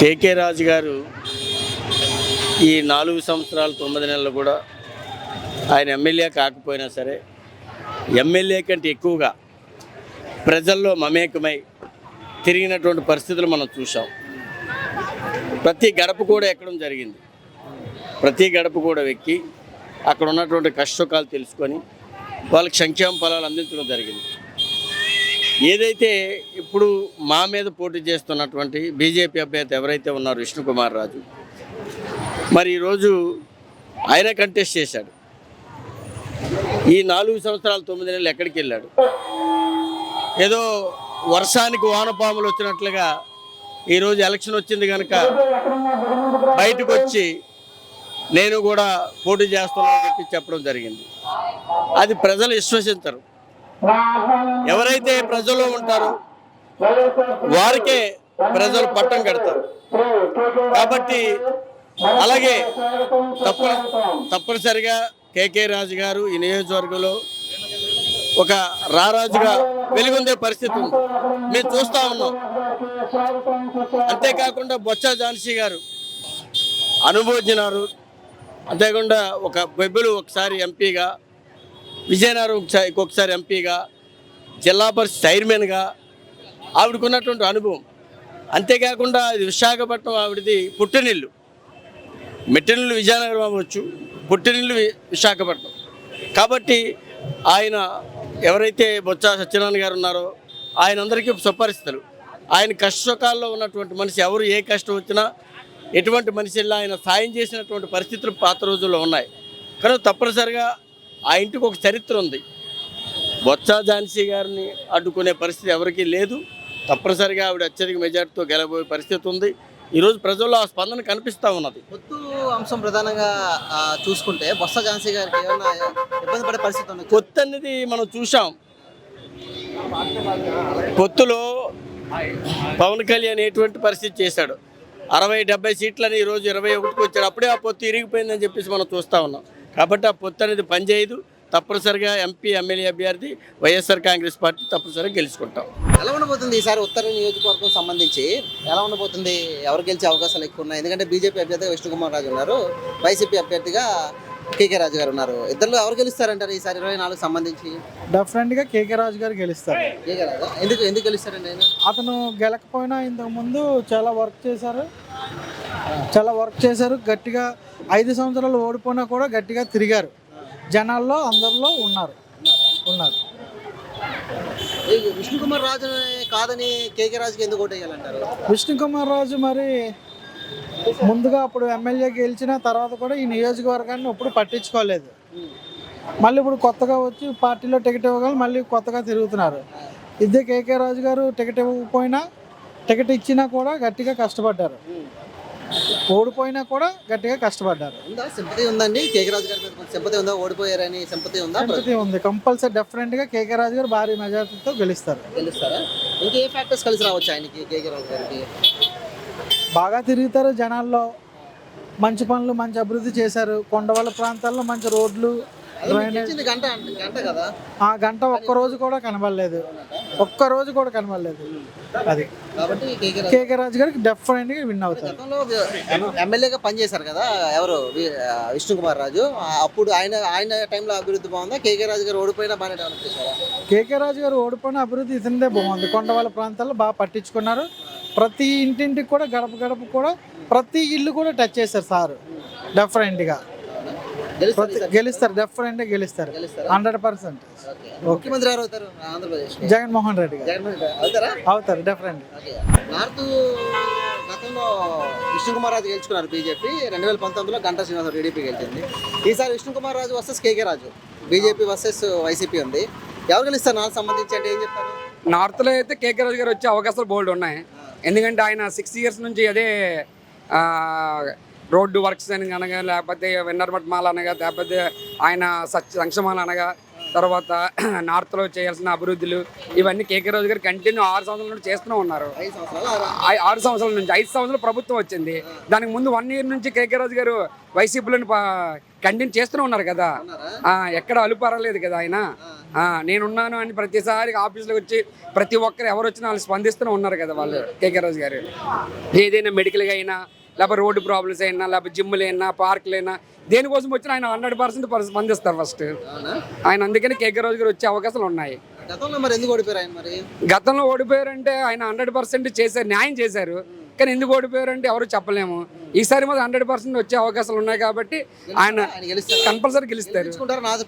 కేకే రాజు గారు ఈ 4 సంవత్సరాలు 9 నెలలు కూడా ఆయన ఎమ్మెల్యే కాకపోయినా సరే ఎమ్మెల్యే కంటే ఎక్కువగా ప్రజల్లో మమేకమై తిరిగినటువంటి పరిస్థితులు మనం చూసాం. ప్రతి గడప కూడా ఎక్కడం జరిగింది. ప్రతి గడప కూడా ఎక్కి అక్కడ ఉన్నటువంటి కష్టసుఖాలు తెలుసుకొని వాళ్ళకి సంక్షేమ ఫలాలు అందించడం జరిగింది. ఏదైతే ఇప్పుడు మా మీద పోటీ చేస్తున్నటువంటి బీజేపీ అభ్యర్థి ఎవరైతే ఉన్నారో విష్ణుకుమార్ రాజు, మరి ఈరోజు ఆయన కంటెస్ట్ చేశాడు. ఈ 4 సంవత్సరాలు 9 నెలలు ఎక్కడికి వెళ్ళాడు? ఏదో వర్షానికి వానపాములు వచ్చినట్లుగా ఈరోజు ఎలక్షన్ వచ్చింది కనుక బయటకు వచ్చి నేను కూడా పోటీ చేస్తున్నానని చెప్పి చెప్పడం జరిగింది. అది ప్రజలు విశ్వసించరు. ఎవరైతే ప్రజల్లో ఉంటారో వారికే ప్రజలు పట్టం కడతారు. కాబట్టి అలాగే తప్పనిసరిగా కేకే రాజు గారు ఈ నియోజకవర్గంలో ఒక రారాజుగా వెలుగొందే పరిస్థితి ఉంది. మేము చూస్తూ ఉన్నాం. అంతేకాకుండా బొత్స ఝాన్సీ గారు అనుభవజ్ఞులు. అంతేకాకుండా ఒక బెబ్బులు ఒకసారి ఎంపీగా, విజయనగరం ఇంకొకసారి ఎంపీగా, జిల్లా పరిషత్ చైర్మన్గా ఆవిడకున్నటువంటి అనుభవం. అంతేకాకుండా ఇది విశాఖపట్నం ఆవిడది పుట్టినిల్లు. మెట్టినిల్లు విజయనగరం అవ్వచ్చు, పుట్టినిల్లు విశాఖపట్నం. కాబట్టి ఆయన ఎవరైతే బొత్స సత్యనారాయణ గారు ఉన్నారో ఆయన అందరికీ సుపరిస్థితులు. ఆయన కష్టసుఖాల్లో ఉన్నటువంటి మనిషి, ఎవరు ఏ కష్టం వచ్చినా ఎటువంటి మనిషిలా ఆయన సాయం చేసినటువంటి పరిస్థితులు పాత రోజుల్లో ఉన్నాయి. కానీ తప్పనిసరిగా ఆ ఇంటికి ఒక చరిత్ర ఉంది. బొత్స ఝాన్సీ గారిని అడ్డుకునే పరిస్థితి ఎవరికీ లేదు. తప్పనిసరిగా ఆవిడ అత్యధిక మెజార్టీతో గెలబోయే పరిస్థితి ఉంది. ఈరోజు ప్రజల్లో ఆ స్పందన కనిపిస్తూ ఉన్నది. పొత్తు అంశం ప్రధానంగా చూసుకుంటే బొత్స ఝాన్సీ గారికి ఏమైనా ఇబ్బంది పడే పరిస్థితి ఉంది? పొత్తు అనేది మనం చూసాం. పొత్తులో పవన్ కళ్యాణ్ ఎటువంటి పరిస్థితి చేశాడు. 60-70 సీట్లని ఈరోజు 21కి వచ్చాడు. అప్పుడే ఆ పొత్తు ఇరిగిపోయిందని చెప్పేసి మనం చూస్తూ ఉన్నాం. కాబట్టి ఆ పొత్తు అనేది పనిచేయదు. తప్పనిసరిగా ఎంపీ ఎమ్మెల్యే అభ్యర్థి వైఎస్ఆర్ కాంగ్రెస్ పార్టీ తప్పనిసరిగా గెలుచుకుంటాం. ఎలా ఉండబోతుంది ఈసారి ఉత్తర నియోజకవర్గం సంబంధించి? ఎలా ఉండబోతుంది? ఎవరు గెలిచే అవకాశాలు ఎక్కువ ఉన్నాయి? ఎందుకంటే బీజేపీ అభ్యర్థిగా విష్ణుకుమార్ రాజు ఉన్నారు, వైసీపీ అభ్యర్థిగా కేకే రాజు గారు ఉన్నారు. ఇద్దరు ఎవరు గెలుస్తారంటారు ఈసారి 24 సంబంధించి? డెఫినెట్గా కేకే రాజు గారు గెలుస్తారు. కేకే రాజు ఎందుకు గెలుస్తారండి ఆయన? అతను గెలకపోయినా ఇంతకుముందు చాలా వర్క్ చేశారు. గట్టిగా 5 సంవత్సరాలు ఓడిపోయినా కూడా గట్టిగా తిరిగారు. జనాల్లో అందరిలో ఉన్నారు. విష్ణుకుమార్ రాజు కాదని కేకే రాజుకి ఎందుకు ఓటు వేయాలంటారు? విష్ణుకుమార్ రాజు మరి ముందుగా అప్పుడు ఎమ్మెల్యే గెలిచిన తర్వాత కూడా ఈ నియోజకవర్గాన్ని ఎప్పుడు పట్టించుకోలేదు. మళ్ళీ ఇప్పుడు కొత్తగా వచ్చి పార్టీలో టికెట్ ఇవ్వగలరు, మళ్ళీ కొత్తగా తిరుగుతున్నారు. ఇదే కేకే రాజు గారు టికెట్ ఇవ్వకపోయినా, టికెట్ ఇచ్చినా కూడా గట్టిగా కష్టపడ్డారు. ఓడిపోయినా కూడా గట్టిగా కష్టపడ్డారు. సింపతి ఉందండి కేకే రాజు గారి మీద? సింపతి ఉందా? ఓడిపోయారని సింపతి ఉందా? సింపతి ఉంది. కంపల్సరీ డెఫినెట్గా కేకే రాజు గారు భారీ మెజార్టీతో గెలుస్తారా? ఇంకే ఫ్యాక్టర్స్ కలిసి రావచ్చు ఆయనకి? కేకే రాజు గారికి బాగా తిరుగుతారు జనాల్లో. మంచి పనులు, మంచి అభివృద్ధి చేశారు. కొండవాళ్ళ ప్రాంతాల్లో మంచి రోడ్లు, గంట కదా, ఆ గంట ఒక్కరోజు కూడా కనబడలేదు. అది కాబట్టి కేకే రాజు గారికి డెఫినెట్గా విన్ అవుతారు. ఎమ్మెల్యేగా పనిచేశారు కదా ఎవరు, విష్ణుకుమార్ రాజు. అప్పుడు ఆయన టైంలో అభివృద్ధి బాగుందా? కేకే రాజు గారు ఓడిపోయినా బాగానే డెవలప్ చేశారా? కేకే రాజు గారు ఓడిపోయిన అభివృద్ధి ఇతనిదే బాగుంది. కొండవాళ్ళ ప్రాంతాల్లో బాగా పట్టించుకున్నారు. ప్రతి ఇంటింటికి కూడా, గడప కూడా, ప్రతి ఇల్లు కూడా టచ్ చేశారు సార్. డెఫినెట్గా గెలుస్తారు. డెఫినెట్గా గెలుస్తారు 100%. ముఖ్యమంత్రి ఎవరు అవుతారు ఆంధ్రప్రదేశ్? జగన్మోహన్ రెడ్డి గారు అవుతారు డెఫినెట్గా. నార్త్ గతంలో విష్ణుకుమార్ రాజు గెలుచుకున్నారు బీజేపీ. 2019లో గంటా శ్రీనివాసరావు టీడీపీ గెలిచింది. ఈసారి విష్ణుకుమార్ రాజు వర్సెస్ కేకే రాజు, బీజేపీ వర్సెస్ వైసీపీ ఉంది. ఎవరు గెలుస్తారు నాకు సంబంధించి అంటే ఏం చెప్తారు? నార్త్లో అయితే కేకే రాజు గారు వచ్చే అవకాశాలు బోల్డ్ ఉన్నాయి. ఎందుకంటే ఆయన 6 ఇయర్స్ నుంచి అదే రోడ్డు వర్క్స్ అని అనగా, లేకపోతే వెన్నర్మట్ మాల్ అనగా, లేకపోతే ఆయన సంక్షేమాలు అనగా, తర్వాత నార్త్లో చేయాల్సిన అభివృద్ధులు ఇవన్నీ కేకే రాజు గారు కంటిన్యూ 6 సంవత్సరాల నుండి చేస్తూనే ఉన్నారు. 6 సంవత్సరాల నుంచి 5 సంవత్సరాలు ప్రభుత్వం వచ్చింది. దానికి ముందు 1 ఇయర్ నుంచి కేకే రాజు గారు వైసీపీలోని కంటిన్యూ చేస్తూనే ఉన్నారు కదా. ఎక్కడ అలుపరలేదు కదా ఆయన. నేనున్నాను అని ప్రతిసారి ఆఫీస్లోకి వచ్చి ప్రతి ఒక్కరు ఎవరు వచ్చినా వాళ్ళు స్పందిస్తూనే ఉన్నారు కదా వాళ్ళు. కేకే రాజు గారు ఏదైనా మెడికల్గా అయినా, లేకపోతే రోడ్డు ప్రాబ్లమ్స్ అయినా, లేకపోతే జిమ్లు అయినా, పార్కులు అయినా, దేనికోసం వచ్చినా ఆయన 100% స్పందిస్తారు ఫస్ట్ ఆయన. అందుకని కేకే రాజు గారు వచ్చే అవకాశాలు ఉన్నాయి. గతంలో మరి ఎందుకు ఓడిపోయారు ఆయన? మరి గతంలో ఓడిపోయారంటే ఆయన 100% చేశారు, న్యాయం చేశారు. కానీ ఎందుకు ఓడిపోయారంటే ఎవరు చెప్పలేము. ఈసారి మాత్రం 100% వచ్చే అవకాశాలు ఉన్నాయి కాబట్టి ఆయన కంపల్సరీ గెలుస్తారు.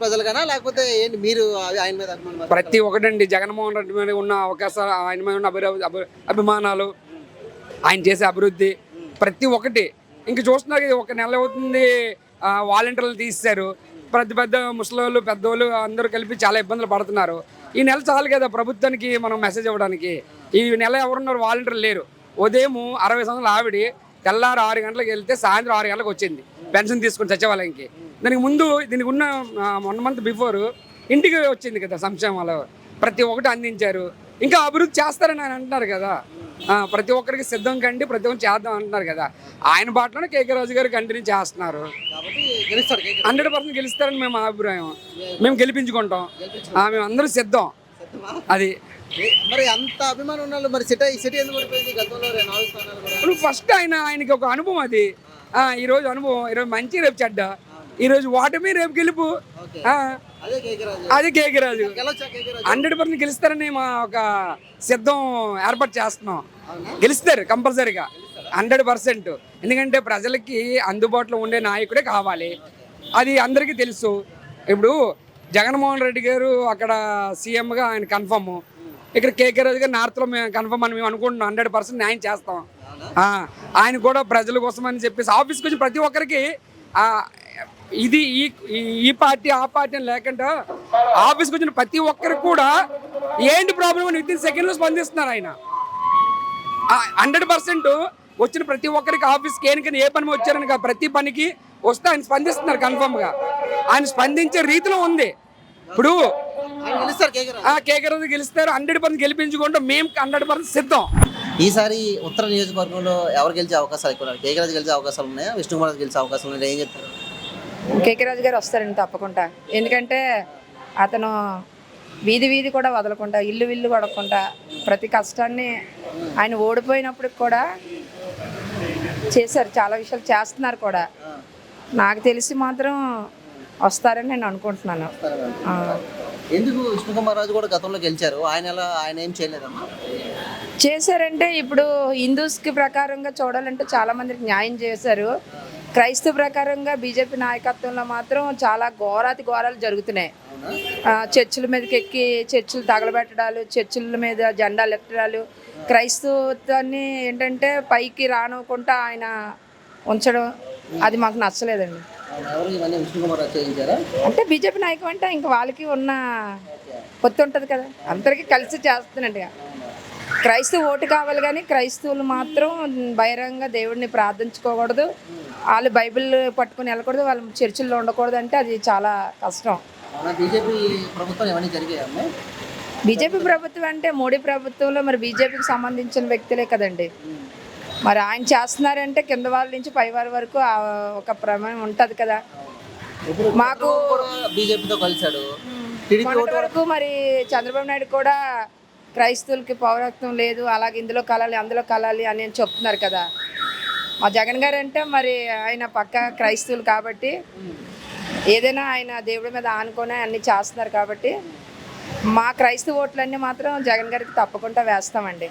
ప్రజలుగానా లేకపోతే ఏంటి మీరు ఆయన మీద అభిమానం? ప్రతి ఒక్కటండి, జగన్మోహన్ రెడ్డి మీద ఉన్న అవకాశాలు, ఆయన మీద ఉన్న అభిమానాలు, ఆయన చేసే అభివృద్ధి ప్రతి ఒక్కటి. ఇంక చూస్తున్నారు కదా, ఒక నెల అవుతుంది వాలంటీర్లు తీసేశారు. పెద్ద ముసలోళ్ళు పెద్దోళ్ళు అందరూ కలిపి చాలా ఇబ్బందులు పడుతున్నారు. ఈ నెల చాలు కదా ప్రభుత్వానికి మనం మెసేజ్ ఇవ్వడానికి. ఈ నెల ఎవరున్నారు? వాలంటీర్లు లేరు. ఉదయం 60 సంవత్సరాల ఆవిడ తెల్లారు 6 గంటలకు వెళ్తే సాయంత్రం 6 గంటలకు వచ్చింది పెన్షన్ తీసుకుని సచివాలయంకి. దానికి ముందు దీనికి ఉన్న 1 మంత్ బిఫోర్ ఇంటికి వచ్చింది కదా సంక్షేమాలు. ప్రతి ఒక్కటి అందించారు. ఇంకా అభివృద్ధి చేస్తారని ఆయన అంటున్నారు కదా. ప్రతి ఒక్కరికి సిద్ధం కండి, ప్రతి ఒక్కరు చేద్దాం అంటున్నారు కదా. ఆయన బాటలోనే కేకే రాజు గారు కంటిన్యూ చేస్తున్నారు. 100% గెలుస్తారని మేము అభిప్రాయం. మేము గెలిపించుకుంటాం. మేము అందరూ సిద్ధం. అది మరి అంత అభిమానం ఉన్నాడు. మరి సిటీ ఎందుకు ఓడిపోయింది గతంలో 4 స్థానాలు కూడా? ఇప్పుడు ఫస్ట్ ఆయనకి ఒక అనుభవం అది. ఈరోజు అనుభవం, ఈరోజు మంచి, రేపు చెడ్డ. ఈరోజు ఓటమి, రేపు గెలుపు. అదే కేకే రాజు 100% గెలుస్తారని మా ఒక సిద్ధం ఏర్పాటు చేస్తున్నాం. గెలుస్తారు కంపల్సరీగా 100%. ఎందుకంటే ప్రజలకి అందుబాటులో ఉండే నాయకుడే కావాలి. అది అందరికీ తెలుసు. ఇప్పుడు జగన్మోహన్ రెడ్డి గారు అక్కడ సీఎంగా ఆయన కన్ఫర్మ్. ఇక్కడ కేకే రాజు గారు నార్త్లో మేము కన్ఫర్మ్ అని మేము అనుకుంటున్నాం. 100% న్యాయం చేస్తాం. ఆయన కూడా ప్రజల కోసం అని చెప్పేసి ఆఫీస్కి వచ్చి ప్రతి ఒక్కరికి ఇది ఈ పార్టీ ఆ పార్టీ అని లేకుండా ఆఫీస్కి వచ్చిన ప్రతి ఒక్కరికి కూడా ఏంటి ప్రాబ్లం అని విత్ ఇన్ సెకండ్లో స్పందిస్తున్నారు ఆయన. 100% వచ్చిన ప్రతి ఒక్కరికి ఆఫీస్కి ఏ పని వచ్చారని ప్రతి పనికి వస్తే ఆయన స్పందిస్తున్నారు కన్ఫర్మ్గా. ఆయన స్పందించే రీతిలో ఉంది. ఇప్పుడు కేకే రాజు గెలుస్తారు. 100% గెలిపించుకుంటాం. మేము 100% సిద్ధం. ఈసారి ఉత్తర నియోజకవర్గంలో ఎవరు గెలిచే అవకాశాలు ఎక్కువ? కేకే రాజు గెలిచే అవకాశాలు ఉన్నాయా? విష్ణుకుమార్ రాజు గెలిచే అవకాశాలు ఉన్నాయా? ఏం చెప్తారు? కేకే రాజు గారు వస్తారండి తప్పకుండా. ఎందుకంటే అతను వీధి కూడా వదలకుండా, ఇల్లు పడకుండా ప్రతి కష్టాన్ని ఆయన ఓడిపోయినప్పటికి కూడా చేశారు. చాలా విషయాలు చేస్తున్నారు కూడా. నాకు తెలిసి మాత్రం వస్తారని నేను అనుకుంటున్నాను. ఎందుకు విష్ణుకుమార్ రాజు కూడా గతంలో గెలిచారు, ఆయన ఏం చేయలేదమ్మా? చేశారంటే ఇప్పుడు హిందూస్కి ప్రకారంగా చూడాలంటే చాలా మందికి న్యాయం చేశారు. క్రైస్తవ ప్రకారంగా బీజేపీ నాయకత్వంలో మాత్రం చాలా ఘోరాలు జరుగుతున్నాయి. చర్చిల మీదకి ఎక్కి చర్చిలు తగలబెట్టడాలు, చర్చిల మీద జెండాలు ఎత్తడాలు, క్రైస్తవాన్ని ఏంటంటే పైకి రానివ్వకుండా ఆయన ఉంచడం, అది మాకు నచ్చలేదండి. అంటే బీజేపీ నాయకం అంటే ఇంకా వాళ్ళకి ఉన్న పొత్తు ఉంటుంది కదా, అందరికీ కలిసి చేస్తున్నట్టుగా. క్రైస్తవ ఓటు కావాలి కానీ క్రైస్తవులు మాత్రం బహిరంగ దేవుడిని ప్రార్థించుకోకూడదు, వాళ్ళు బైబిల్ పట్టుకుని వెళ్ళకూడదు, వాళ్ళు చర్చిల్లో ఉండకూడదు. అంటే అది చాలా కష్టం. బీజేపీ ప్రభుత్వం అంటే మోడీ ప్రభుత్వంలో మరి బీజేపీకి సంబంధించిన వ్యక్తులే కదండి. మరి ఆయన చేస్తున్నారంటే కింద వాళ్ళ నుంచి పై వారి వరకు ఒక ప్రమాణం ఉంటుంది కదా. మాకు బీజేపీతో కలిసాడు వరకు మరి చంద్రబాబు నాయుడు కూడా క్రైస్తవులకి పౌరత్వం లేదు, అలాగే ఇందులో కలాలి అందులో కలాలి అని చెప్తున్నారు కదా. మా జగన్ గారు అంటే మరి ఆయన పక్క క్రైస్తవులు కాబట్టి ఏదైనా ఆయన దేవుడి మీద ఆనుకొని అన్నీ చేస్తున్నారు కాబట్టి మా క్రైస్తవ ఓట్లన్నీ మాత్రం జగన్ గారికి తప్పకుండా వేస్తామండి.